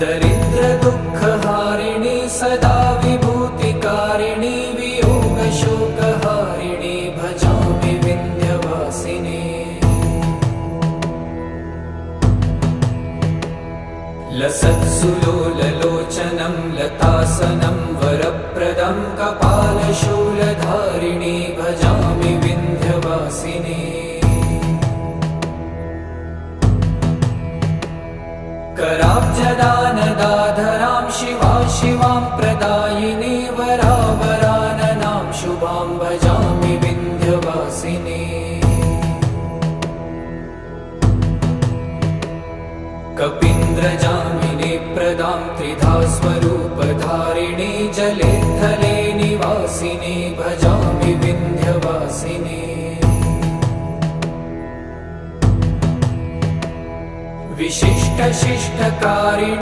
दरिद्रदुःखहारिणी सदा विभूतिकारिणी वियोगशोकहारिणी भजामि विन्ध्यवासिनी लसत्सुलोललोचनं लतासनं वरप्रदं कपालशूलधारिणी भजामि विन्ध्यवासिनी कराब्जदानदाधरां शिवां प्रदायिनी वरावराननां शुभां भजामि विन्ध्यवासिनी कपीन्द्रजामिनी प्रदां त्रिधा स्वरूपधारिणी जले थले निवासिनी भजामि विन्ध्यवासिनी विशिष्टशिष्टकारिणी